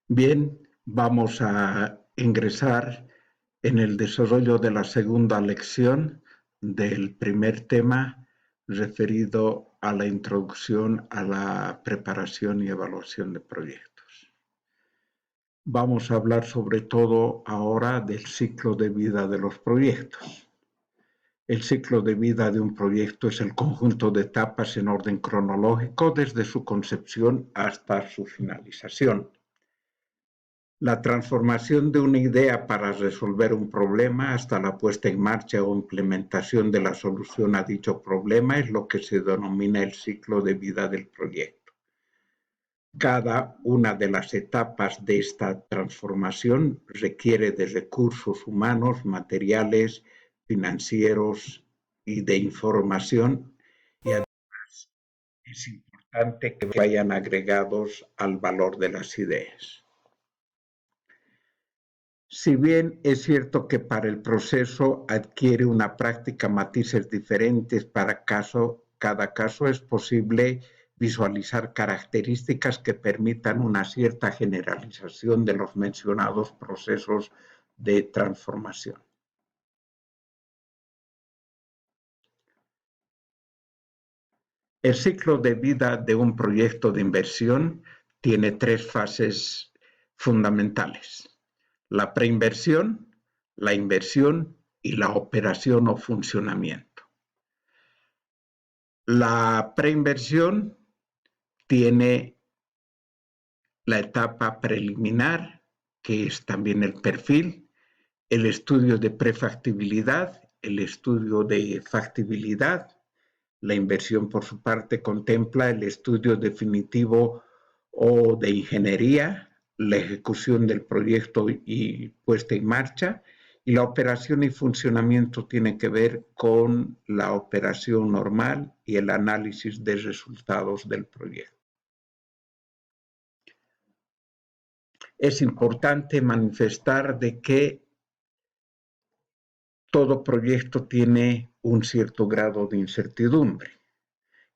Bien, vamos a ingresar en el desarrollo de la segunda lección del primer tema referido a la introducción a la preparación y evaluación de proyectos. Vamos a hablar sobre todo ahora del ciclo de vida de los proyectos. El ciclo de vida de un proyecto es el conjunto de etapas en orden cronológico desde su concepción hasta su finalización. La transformación de una idea para resolver un problema hasta la puesta en marcha o implementación de la solución a dicho problema es lo que se denomina el ciclo de vida del proyecto. Cada una de las etapas de esta transformación requiere de recursos humanos, materiales, financieros y de información, y además es importante que vayan agregados al valor de las ideas. Si bien es cierto que para el proceso adquiere una práctica matices diferentes para cada caso, es posible visualizar características que permitan una cierta generalización de los mencionados procesos de transformación. El ciclo de vida de un proyecto de inversión tiene tres fases fundamentales: la preinversión, la inversión y la operación o funcionamiento. La preinversión tiene la etapa preliminar, que es también el perfil, el estudio de prefactibilidad, el estudio de factibilidad. La inversión, por su parte, contempla el estudio definitivo o de ingeniería, la ejecución del proyecto y puesta en marcha, y la operación y funcionamiento tiene que ver con la operación normal y el análisis de resultados del proyecto. Es importante manifestar de que todo proyecto tiene un cierto grado de incertidumbre.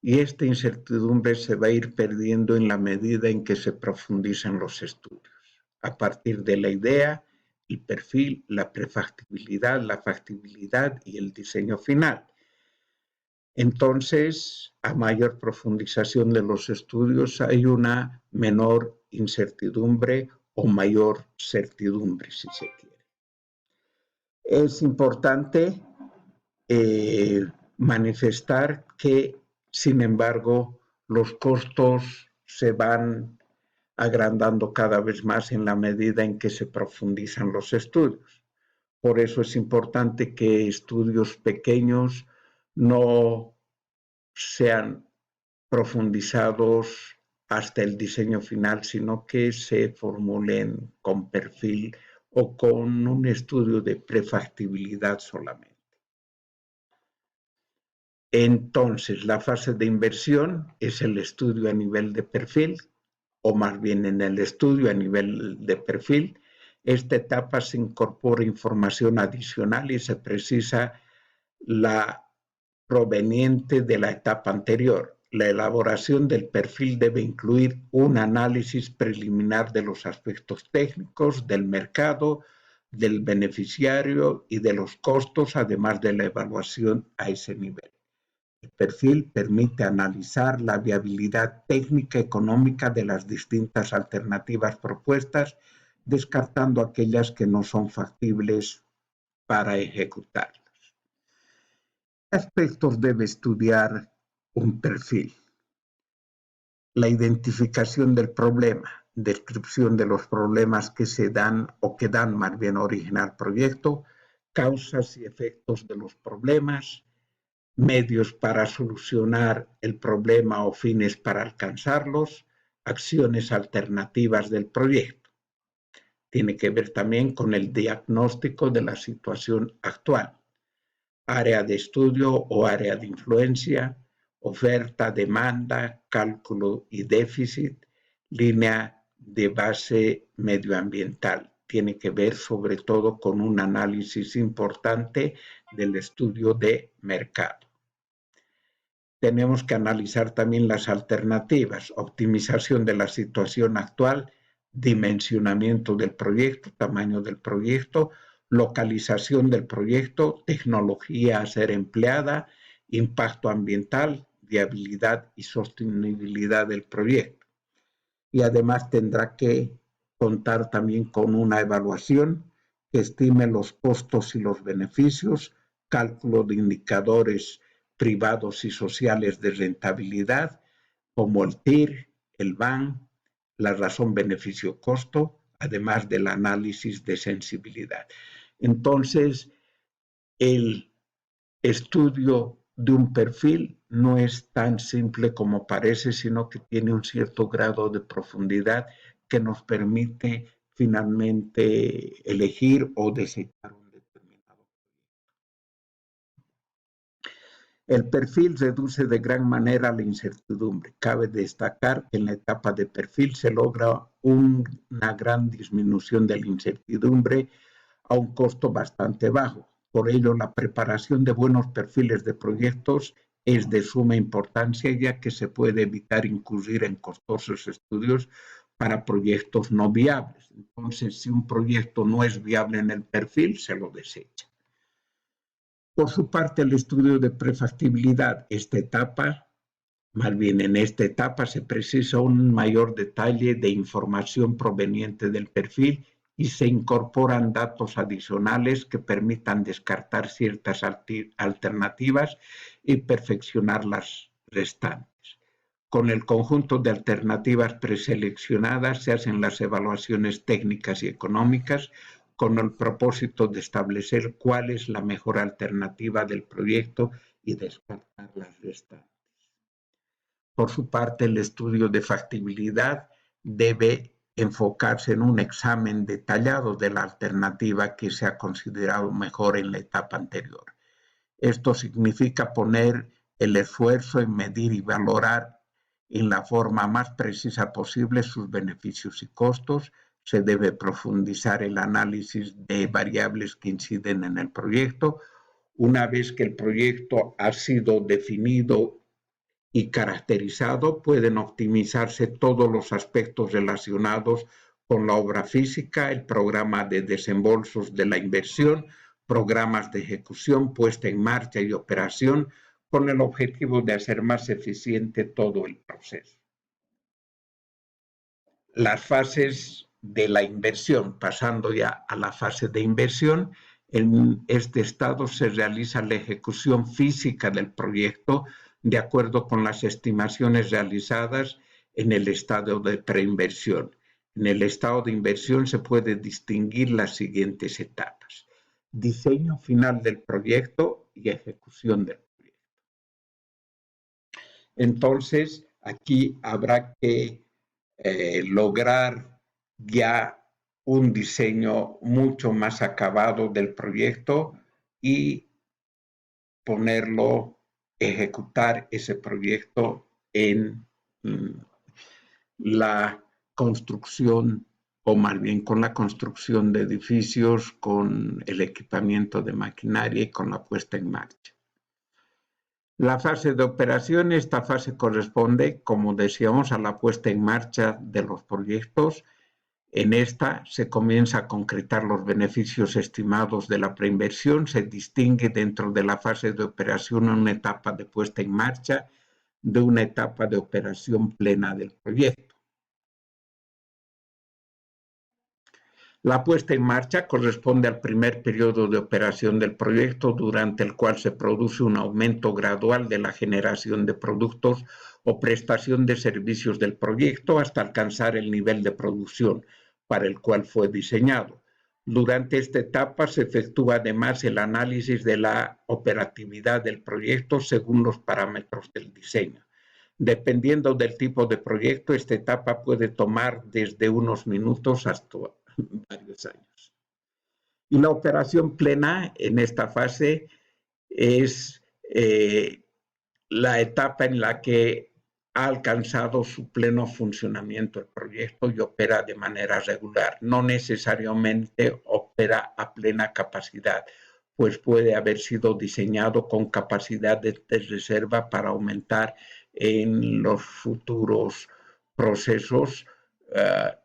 Y esta incertidumbre se va a ir perdiendo en la medida en que se profundizan los estudios, a partir de la idea, el perfil, la prefactibilidad, la factibilidad y el diseño final. Entonces, a mayor profundización de los estudios, hay una menor incertidumbre o mayor certidumbre, si se quiere. Es importante manifestar que, sin embargo, los costos se van agrandando cada vez más en la medida en que se profundizan los estudios. Por eso es importante que estudios pequeños no sean profundizados hasta el diseño final, sino que se formulen con perfil o con un estudio de prefactibilidad solamente. Entonces, la fase de inversión es el estudio a nivel de perfil, o más bien en el estudio a nivel de perfil. Esta etapa se incorpora información adicional y se precisa la proveniente de la etapa anterior. La elaboración del perfil debe incluir un análisis preliminar de los aspectos técnicos, del mercado, del beneficiario y de los costos, además de la evaluación a ese nivel. El perfil permite analizar la viabilidad técnica y económica de las distintas alternativas propuestas, descartando aquellas que no son factibles para ejecutarlas. ¿Qué aspectos debe estudiar un perfil? La identificación del problema, descripción de los problemas que se dan o que dan más bien origen al proyecto, causas y efectos de los problemas, medios para solucionar el problema o fines para alcanzarlos, acciones alternativas del proyecto. Tiene que ver también con el diagnóstico de la situación actual, área de estudio o área de influencia, oferta, demanda, cálculo y déficit, línea de base medioambiental. Tiene que ver sobre todo con un análisis importante del estudio de mercado. Tenemos que analizar también las alternativas, optimización de la situación actual, dimensionamiento del proyecto, tamaño del proyecto, localización del proyecto, tecnología a ser empleada, impacto ambiental, viabilidad y sostenibilidad del proyecto. Y además tendrá que contar también con una evaluación que estime los costos y los beneficios, cálculo de indicadores privados y sociales de rentabilidad, como el TIR, el BAN, la razón beneficio-costo, además del análisis de sensibilidad. Entonces, el estudio de un perfil no es tan simple como parece, sino que tiene un cierto grado de profundidad que nos permite finalmente elegir o desechar un determinado. El perfil reduce de gran manera la incertidumbre. Cabe destacar que en la etapa de perfil se logra una gran disminución de la incertidumbre a un costo bastante bajo. Por ello, la preparación de buenos perfiles de proyectos es de suma importancia, ya que se puede evitar incurrir en costosos estudios para proyectos no viables. Entonces, si un proyecto no es viable en el perfil, se lo desecha. Por su parte, el estudio de prefactibilidad, en esta etapa se precisa un mayor detalle de información proveniente del perfil y se incorporan datos adicionales que permitan descartar ciertas alternativas y perfeccionar las restantes. Con el conjunto de alternativas preseleccionadas se hacen las evaluaciones técnicas y económicas con el propósito de establecer cuál es la mejor alternativa del proyecto y descartar las restantes. Por su parte, el estudio de factibilidad debe enfocarse en un examen detallado de la alternativa que se ha considerado mejor en la etapa anterior. Esto significa poner el esfuerzo en medir y valorar en la forma más precisa posible sus beneficios y costos. Se debe profundizar el análisis de variables que inciden en el proyecto. Una vez que el proyecto ha sido definido y caracterizado, pueden optimizarse todos los aspectos relacionados con la obra física, el programa de desembolsos de la inversión, programas de ejecución, puesta en marcha y operación, con el objetivo de hacer más eficiente todo el proceso. Las fases de la inversión, pasando ya a la fase de inversión, en este estado se realiza la ejecución física del proyecto de acuerdo con las estimaciones realizadas en el estado de preinversión. En el estado de inversión se puede distinguir las siguientes etapas: diseño final del proyecto y ejecución del proyecto. Entonces, aquí habrá que lograr ya un diseño mucho más acabado del proyecto y ejecutar ese proyecto en la construcción, o más bien con la construcción de edificios, con el equipamiento de maquinaria y con la puesta en marcha. La fase de operación, esta fase corresponde, como decíamos, a la puesta en marcha de los proyectos. En esta se comienza a concretar los beneficios estimados de la preinversión, se distingue dentro de la fase de operación una etapa de puesta en marcha de una etapa de operación plena del proyecto. La puesta en marcha corresponde al primer periodo de operación del proyecto, durante el cual se produce un aumento gradual de la generación de productos o prestación de servicios del proyecto hasta alcanzar el nivel de producción para el cual fue diseñado. Durante esta etapa se efectúa además el análisis de la operatividad del proyecto según los parámetros del diseño. Dependiendo del tipo de proyecto, esta etapa puede tomar desde unos minutos hasta varios años. Y la operación plena en esta fase es la etapa en la que ha alcanzado su pleno funcionamiento el proyecto y opera de manera regular. No necesariamente opera a plena capacidad, pues puede haber sido diseñado con capacidad de reserva para aumentar en los futuros procesos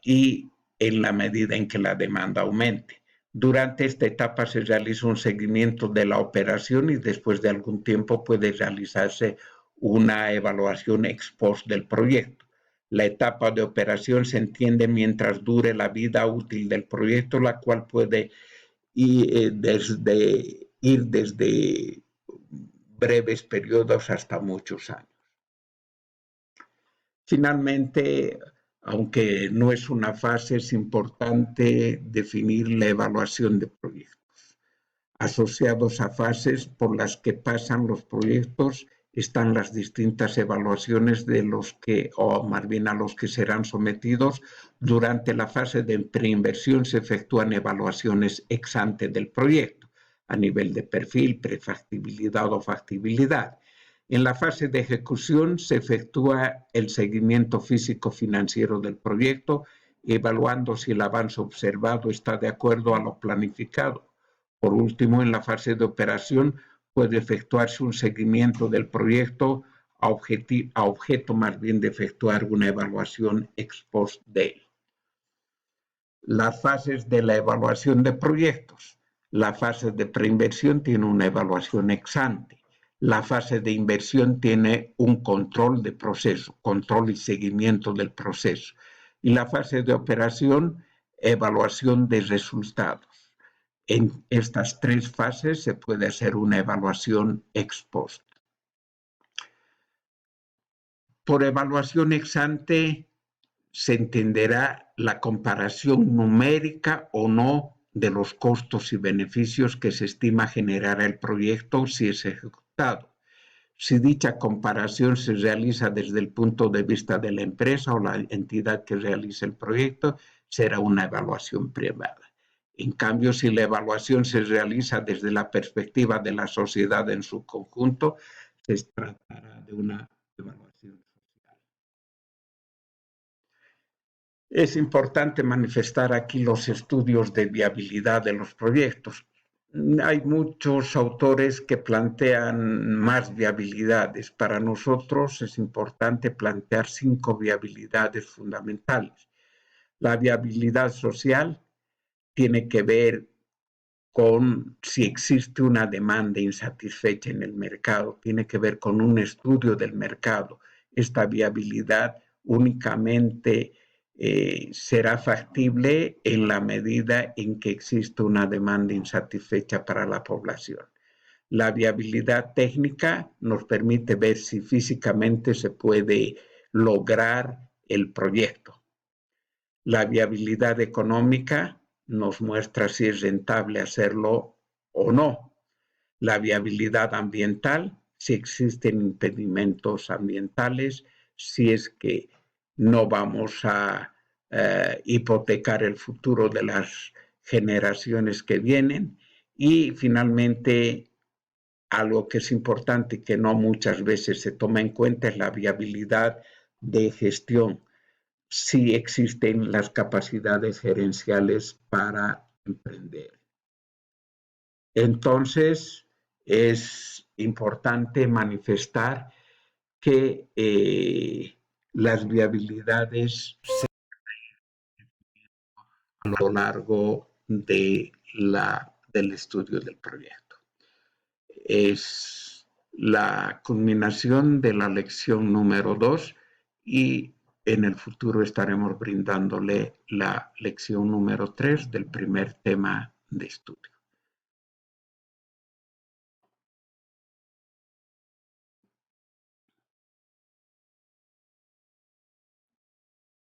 y en la medida en que la demanda aumente. Durante esta etapa se realiza un seguimiento de la operación y después de algún tiempo puede realizarse una evaluación ex post del proyecto. La etapa de operación se entiende mientras dure la vida útil del proyecto, la cual puede ir desde breves periodos hasta muchos años. Finalmente, aunque no es una fase, es importante definir la evaluación de proyectos. Asociados a fases por las que pasan los proyectos están las distintas evaluaciones de los que, o más bien a los que serán sometidos. Durante la fase de preinversión se efectúan evaluaciones ex ante del proyecto, a nivel de perfil, prefactibilidad o factibilidad. En la fase de ejecución se efectúa el seguimiento físico-financiero del proyecto, evaluando si el avance observado está de acuerdo a lo planificado. Por último, en la fase de operación puede efectuarse un seguimiento del proyecto a objeto más bien de efectuar una evaluación ex post de él. Las fases de la evaluación de proyectos. La fase de preinversión tiene una evaluación ex ante. La fase de inversión tiene un control de proceso, control y seguimiento del proceso. Y la fase de operación, evaluación de resultados. En estas tres fases se puede hacer una evaluación ex post. Por evaluación ex ante se entenderá la comparación numérica o no de los costos y beneficios que se estima generará el proyecto si es ejecutado. Si dicha comparación se realiza desde el punto de vista de la empresa o la entidad que realiza el proyecto, será una evaluación privada. En cambio, si la evaluación se realiza desde la perspectiva de la sociedad en su conjunto, se tratará de una evaluación social. Es importante manifestar aquí los estudios de viabilidad de los proyectos. Hay muchos autores que plantean más viabilidades. Para nosotros es importante plantear 5 viabilidades fundamentales. La viabilidad social tiene que ver con si existe una demanda insatisfecha en el mercado, tiene que ver con un estudio del mercado. Esta viabilidad únicamente será factible en la medida en que existe una demanda insatisfecha para la población. La viabilidad técnica nos permite ver si físicamente se puede lograr el proyecto. La viabilidad económica nos muestra si es rentable hacerlo o no. La viabilidad ambiental, si existen impedimentos ambientales, si es que no vamos a hipotecar el futuro de las generaciones que vienen. Y finalmente, algo que es importante y que no muchas veces se toma en cuenta es la viabilidad de gestión, si existen las capacidades gerenciales para emprender. Entonces, es importante manifestar que las viabilidades se a lo largo del estudio del proyecto. Es la culminación de la lección número 2 y en el futuro estaremos brindándole la lección número 3 del primer tema de estudio.